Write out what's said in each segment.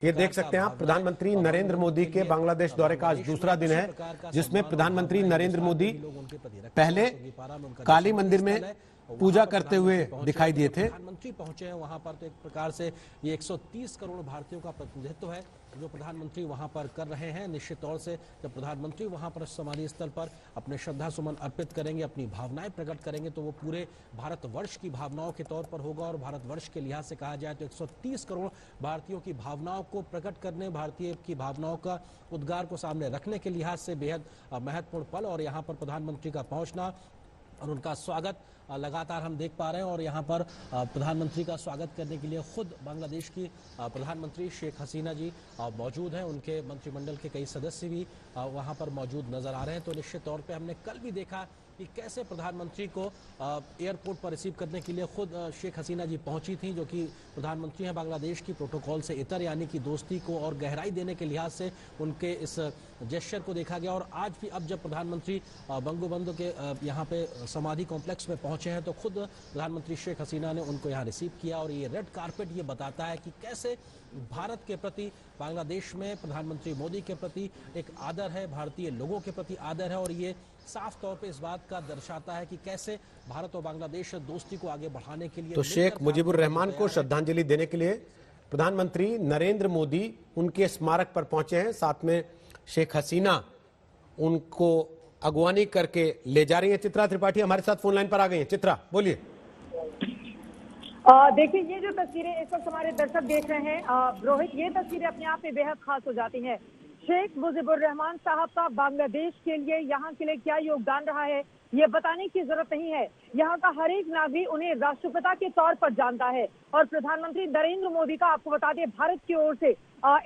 ये देख सकते हैं आप, प्रधानमंत्री नरेंद्र मोदी के बांग्लादेश दौरे का आज दूसरा दिन है, जिसमें प्रधानमंत्री नरेंद्र मोदी पहले काली मंदिर में पूजा करते हुए दिखाई दिए थे। प्रधानमंत्री पहुंचे हैं वहां पर, तो एक प्रकार से ये 130 करोड़ भारतीयों का प्रतिनिधित्व है जो प्रधानमंत्री वहां पर कर रहे हैं। निश्चित तौर से जब प्रधानमंत्री वहां पर समाधि स्थल पर अपने श्रद्धा सुमन अर्पित करेंगे, अपनी भावनाएं प्रकट करेंगे, तो वो पूरे भारतवर्ष की भावनाओं के तौर पर होगा। और भारतवर्ष के लिहाज से कहा जाए तो 130 करोड़ भारतीयों की भावनाओं को प्रकट करने, भारतीय की भावनाओं का उद्गार को सामने रखने के लिहाज से बेहद महत्वपूर्ण पल। और यहाँ पर प्रधानमंत्री का पहुंचना और उनका स्वागत लगातार हम देख पा रहे हैं। और यहाँ पर प्रधानमंत्री का स्वागत करने के लिए खुद बांग्लादेश की प्रधानमंत्री शेख हसीना जी मौजूद हैं। उनके मंत्रिमंडल के कई सदस्य भी वहाँ पर मौजूद नजर आ रहे हैं। तो निश्चित तौर पे हमने कल भी देखा कि कैसे प्रधानमंत्री को एयरपोर्ट पर रिसीव करने के लिए खुद शेख हसीना जी पहुंची थी, जो कि प्रधानमंत्री हैं बांग्लादेश की, प्रोटोकॉल से इतर यानी कि दोस्ती को और गहराई देने के लिहाज से उनके इस जेस्चर को देखा गया। और आज भी अब जब प्रधानमंत्री बंगबंधु के यहाँ पे समाधि कॉम्प्लेक्स में पहुंचे हैं तो खुद प्रधानमंत्री शेख हसीना ने उनको यहाँ रिसीव किया। और ये रेड कारपेट ये बताता है कि कैसे भारत के प्रति बांग्लादेश में प्रधानमंत्री मोदी के प्रति एक आदर है, भारतीय लोगों के प्रति आदर है। और ये साफ तौर पे इस बात का दर्शाता है कि कैसे भारत और बांग्लादेश दोस्ती को आगे बढ़ाने के लिए तो शेख मुजीबुर रहमान को श्रद्धांजलि देने के लिए प्रधानमंत्री नरेंद्र मोदी उनके स्मारक पर पहुंचे हैं। साथ में शेख हसीना उनको अगवानी करके ले जा रही हैं। चित्रा त्रिपाठी हमारे साथ फोन लाइन पर आ गई हैं। चित्रा, बोलिए। देखिए, ये जो तस्वीरें इस वक्त हमारे दर्शक देख रहे हैं रोहित, ये तस्वीरें अपने आप में बेहद खास हो जाती हैं। शेख मुजीबुर रहमान साहब का बांग्लादेश के लिए, यहाँ के लिए क्या योगदान रहा है ये बताने की जरूरत नहीं है। यहाँ का हर एक नागरिक उन्हें राष्ट्रपिता के तौर पर जानता है। और प्रधानमंत्री नरेंद्र मोदी का, आपको बता दें, भारत की ओर से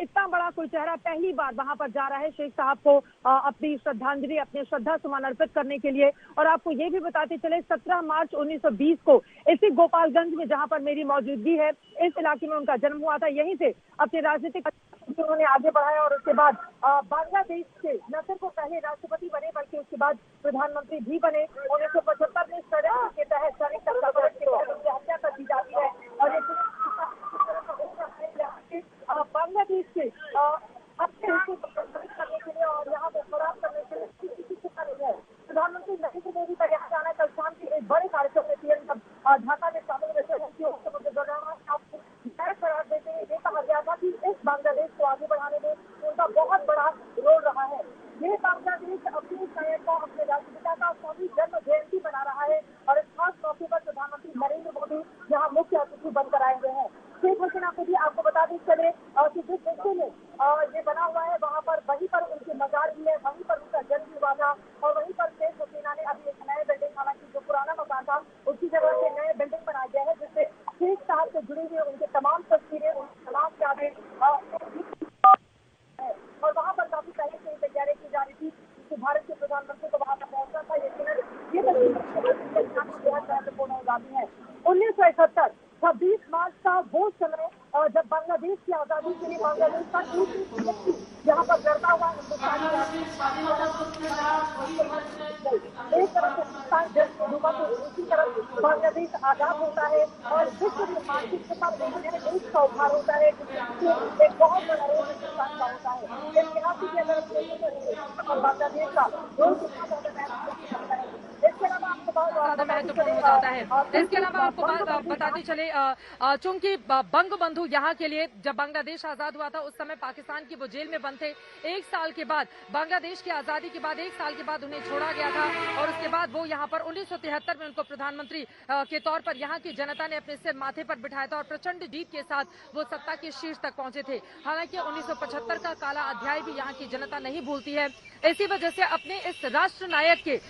इतना बड़ा कोई चेहरा पहली बार वहां पर जा रहा है शेख साहब को अपनी श्रद्धांजलि, अपने श्रद्धा सुमन अर्पित करने के लिए। और आपको ये भी बताते चले, 17 मार्च 1920 को इसी गोपालगंज में, जहां पर मेरी मौजूदगी है, इस इलाके में उनका जन्म हुआ था। यहीं से अपने राजनीतिक उन्होंने आगे बढ़ाया और उसके बाद बांग्लादेश के न सिर्फ वो पहले राष्ट्रपति बने बल्कि उसके बाद प्रधानमंत्री भी बने। 1975 में षड्यंत्र के तहत उनकी हत्या कर दी जाती है। और बांग्लादेश के अपने हिस्से करने के लिए और यहाँ को खराब करने के लिए किसी की नहीं है। प्रधानमंत्री नरेंद्र मोदी का यहाँ जाना कल शाम के एक बड़े कार्यक्रम में पीएम ढाका में शामिल करार देते हुए ये कहा गया था कि इस बांग्लादेश को आगे बढ़ाने में उनका बहुत बड़ा रोल रहा है। ये बांग्लादेश अपनी शहर का, अपने राष्ट्रपिता का 100वीं जन्म जयंती मना रहा है। और इस खास मौके पर प्रधानमंत्री नरेंद्र मोदी यहाँ मुख्य अतिथि बनकर आए हुए हैं। शेख हसीना को भी आपको बता दें चले कि जिस हिस्से में ये बना हुआ है वहाँ पर, वहीं पर उनके मजार भी है, वहीं पर उनका जन्म हुआ था। और वहीं पर शेख हसीना ने अभी एक नए बिल्डिंग, हालांकि जो पुराना मकान था उसकी जगह से नए बिल्डिंग बनाया गया है, जिससे शेख साहब से जुड़ी हुई उनके तमाम तस्वीरें, उनकी तमाम यादें और वहाँ पर काफी पहले से तैयारी की जा रही थी कि भारत के प्रधानमंत्री को वहाँ पर पहुंचना था। ये महत्वपूर्ण हो जाती है। 1971 26 मार्च का वो समय जब बांग्लादेश की आजादी के लिए बांग्लादेश का यहाँ पर लड़ता हुआ हिंदुस्तानी एक तरफ हिंदुस्तान जैसे हुआ तो दूसरी तरफ बांग्लादेश आजाद होता है और विश्व की मानसिकता में एक का उभार होता है, जिसमें एक बहुत बड़ा रोल हिंदुस्तान का होता है। ऐतिहासिक अगर बांग्लादेश का रोल कितना ज्यादा इसके अलावा आपको बहुत महत्वपूर्ण हो जाता है। इसके अलावा आपको बताते चले, चूंकि बंगबंधु यहाँ के लिए जब बांग्लादेश आजाद हुआ था उस समय पाकिस्तान की वो जेल में बंद थे। एक साल के बाद, बांग्लादेश की आजादी के बाद 1 साल के बाद उन्हें छोड़ा गया था। और उसके बाद वो यहाँ पर 1973 में उनको प्रधानमंत्री के तौर पर यहाँ की जनता ने अपने सिर माथे पर बिठाया था और प्रचंड जीत के साथ वो सत्ता के शीर्ष तक पहुंचे थे। हालांकि 1975 का काला अध्याय भी यहाँ की जनता नहीं भूलती है। इसी वजह से अपने इस राष्ट्र नायक के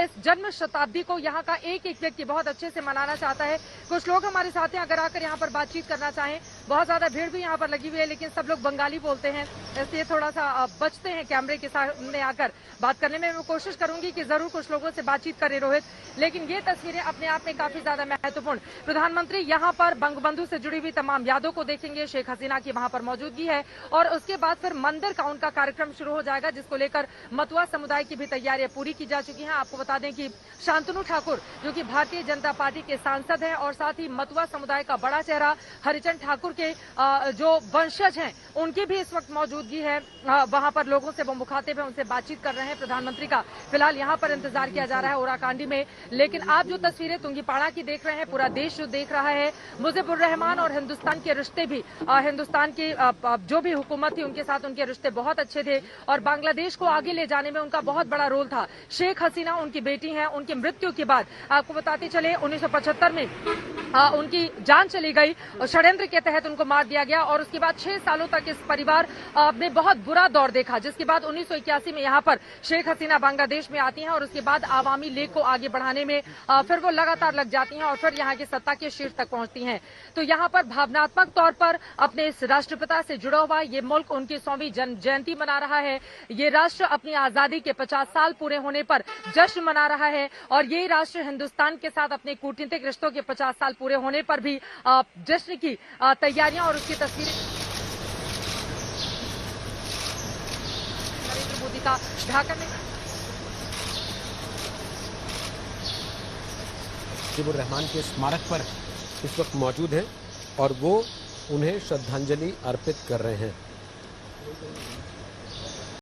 इस जन्म शताब्दी को यहाँ का एक एक व्यक्ति बहुत अच्छे से मनाना चाहता है। कुछ लोग हमारे साथ हैं, अगर आकर यहाँ पर बातचीत करना चाहें। बहुत ज्यादा भीड़ भी यहाँ पर लगी हुई है, लेकिन सब लोग बंगाली बोलते हैं, इसलिए थोड़ा सा बचते हैं कैमरे के सामने आकर बात करने में। मैं कोशिश करूंगी कि जरूर कुछ लोगों से बातचीत करें रोहित, लेकिन ये तस्वीरें अपने आप में काफी ज्यादा महत्वपूर्ण। प्रधानमंत्री यहाँ पर बंगबंधु से जुड़ी हुई तमाम यादों को देखेंगे। शेख हसीना की वहां पर मौजूदगी है और उसके बाद फिर मंदिर का उनका कार्यक्रम शुरू हो जाएगा, जिसको लेकर मतुआ समुदाय की भी तैयारियां पूरी की जा चुकी हैं। आपको बता दें कि शांतनु ठाकुर, जो कि भारतीय जनता पार्टी के सांसद हैं और साथ ही मतुआ समुदाय का बड़ा चेहरा हरिचंद ठाकुर के जो वंशज हैं उनकी भी इस वक्त मौजूदगी है वहां पर। लोगों से वो मुखातिब है, उनसे बातचीत कर रहे हैं। प्रधानमंत्री का फिलहाल यहां पर इंतजार किया जा रहा है ओराकांडी में। लेकिन आप जो तस्वीरें तुंगीपाड़ा की देख रहे हैं, पूरा देश जो देख रहा है, मुजीबुर रहमान और हिंदुस्तान के रिश्ते भी, हिंदुस्तान की जो भी हुकूमत थी उनके साथ उनके रिश्ते बहुत अच्छे थे और बांग्लादेश को आगे ले जाने में उनका बहुत बड़ा रोल था। शेख हसीना उनकी बेटी हैं। उनकी मृत्यु के बाद आपको बताते चले 1975 में उनकी जान चली गई और षड्यंत्र के तहत उनको मार दिया गया और उसके बाद 6 सालों तक इस परिवार ने बहुत बुरा दौर देखा, जिसके बाद 1981 में यहाँ पर शेख हसीना बांग्लादेश में आती हैं और उसके बाद आवामी लीग को आगे बढ़ाने में फिर वो लगातार लग जाती हैं और फिर यहाँ की सत्ता के शीर्ष तक पहुंचती हैं। तो यहाँ पर भावनात्मक तौर पर अपने इस राष्ट्रपिता से जुड़ा हुआ ये मुल्क उनकी 100वीं जन्म जयंती मना रहा है। ये राष्ट्र अपनी आजादी के 50 साल पूरे होने पर जश्न मना रहा है और ये राष्ट्र हिंदुस्तान के साथ अपने कूटनीतिक रिश्तों के 50 साल पूरे होने पर भी जश्न की तैयारियां और उसकी तस्वीरें नरेंद्र मोदी का ढाका में। मुजीबुर रहमान के स्मारक पर इस वक्त मौजूद हैं और वो उन्हें श्रद्धांजलि अर्पित कर रहे हैं।